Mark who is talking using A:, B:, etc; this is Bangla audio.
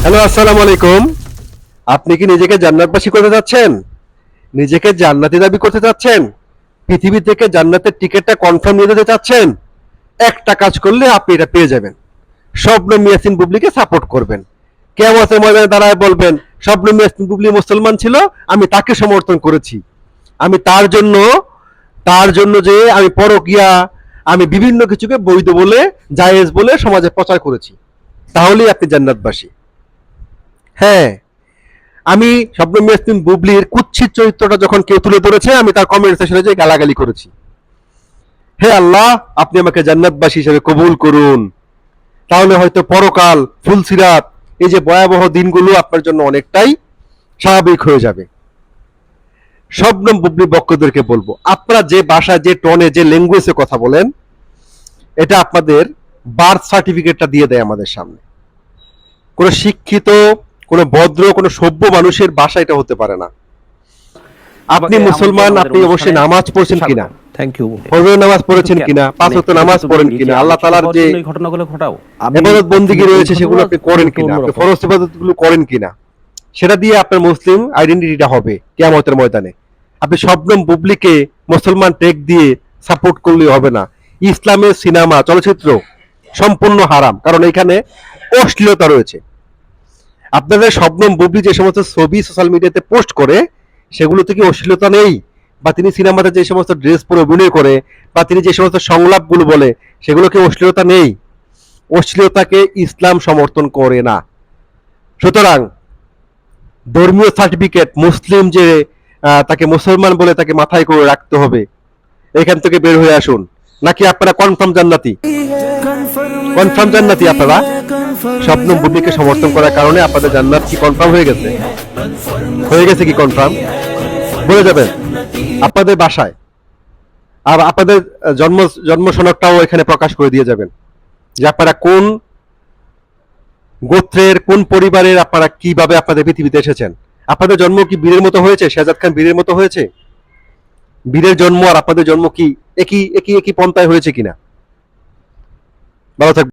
A: হ্যালো, আসসালামু আলাইকুম। আপনি কি নিজেকে জান্নাতবাসী করতে চাচ্ছেন? নিজেকে জান্নাতি দাবি করতে চাচ্ছেন? পৃথিবী থেকে জান্নাতের টিকিটটা কনফার্ম নিয়ে যেতে চাচ্ছেন? একটা কাজ করলে আপনি এটা পেয়ে যাবেন। শবনম ইয়াসিন বুবলিকে সাপোর্ট করবেন। কিয়ামতের ময়দানে দাঁড়ায় বলবেন, শবনম ইয়াসিন বুবলি মুসলমান ছিল, আমি তাকে সমর্থন করেছি। আমি তার জন্য যে আমি পরকিয়া, আমি বিভিন্ন কিছুকে বৈধ বলে, জায়েজ বলে সমাজে প্রচার করেছি। তাহলেই আপনি জান্নাতবাসী। হ্যাঁ, আমি শবনম ইয়াসমিন বুবলির কুৎসিত চরিত্রটা যখন কেউ তুলে ধরেছে, আমি তার কমেন্ট সেকশনে যে গালাগালি করেছি। হে আল্লাহ, আপনি আমাকে জান্নাতবাসী হিসেবে কবুল করুন। তাহলে হয়তো পরকাল, ফুলসিরাত, এই যে ভয়াবহ দিনগুলো আপনার জন্য অনেকটাই স্বাভাবিক হয়ে যাবে। শবনম বুবলি বক্কদেরকে বলবো, আপনারা যে ভাষায়, যে টোনে, যে ল্যাঙ্গুয়েজে কথা বলেন, এটা আপনাদের বার্থ সার্টিফিকেটটা দিয়ে দেয় আমাদের সামনে। কোনো শিক্ষিত, কোনো ভদ্র, কোনো সভ্য মানুষের ভাষা এটা হতে পারে না। আপনি মুসলমান, আপনি অবশ্যই নামাজ পড়ছেন কিনা,
B: থ্যাংক ইউ।
A: ফজরের নামাজ পড়েছেন কিনা, পাঁচ ওয়াক্ত নামাজ পড়েন কিনা, আল্লাহ তাআলার যে
B: ঘটনাগুলো ঘটাও,
A: ইবাদত বন্দেগী রয়েছে সেগুলো আপনি করেন কিনা, আপনি ফরজ ইবাদতগুলো করেন কিনা, সেটা দিয়ে আপনার মুসলিম আইডেন্টিটিটা হবে কিয়ামতের ময়দানে। আপনি শবনম বুবলিকে মুসলমান ট্যাগ দিয়ে সাপোর্ট করলে হবে না। ইসলামের সিনেমা, চলচ্চিত্র সম্পূর্ণ হারাম, কারণ এখানে অশ্লীলতা রয়েছে। আপনাদের শবনম বুবলি যে সমস্ত ছবি সোশ্যাল মিডিয়াতে পোস্ট করে, সেগুলোতে কি অশ্লীলতা নেই? বা তিনি সিনেমাতে যে সমস্ত ড্রেস পরে অভিনয় করে, বা তিনি যে সমস্ত সংলাপগুলো বলে, সেগুলো কি অশ্লীলতা নেই? অশ্লীলতাকে ইসলাম সমর্থন করে না। সুতরাং ধর্মীয় সার্টিফিকেট, মুসলিম যে তাকে মুসলমান বলে তাকে মাথায় করে রাখতে হবে, এখান থেকে বের হয়ে আসুন। নাকি আপনারা কনফার্ম জান্নাতি? কনফার্ম জান্নাতি আপনারা? শবনম বুবলিকে সমর্থন করার কারণে আপনাদের জান্নাত কি কনফার্ম হয়ে গেছে? হয়ে গেছে কি কনফার্ম? বলে যাবেন আপনাদের বাসায়। আর আপনাদের জন্ম সনদটাও এখানে প্রকাশ করে দিয়ে যাবেন, যে আপনারা কোন গোত্রের, কোন পরিবারের, আপনারা কিভাবে আপনাদের পৃথিবীতে এসেছেন। আপনাদের জন্ম কি বীরের মতো হয়েছে? শেহজাদ খান বীরের মতো হয়েছে? বীরের জন্ম আর আপনাদের জন্ম কি একই একই একই পন্থায় হয়েছে কিনা? ভালো থাকবেন।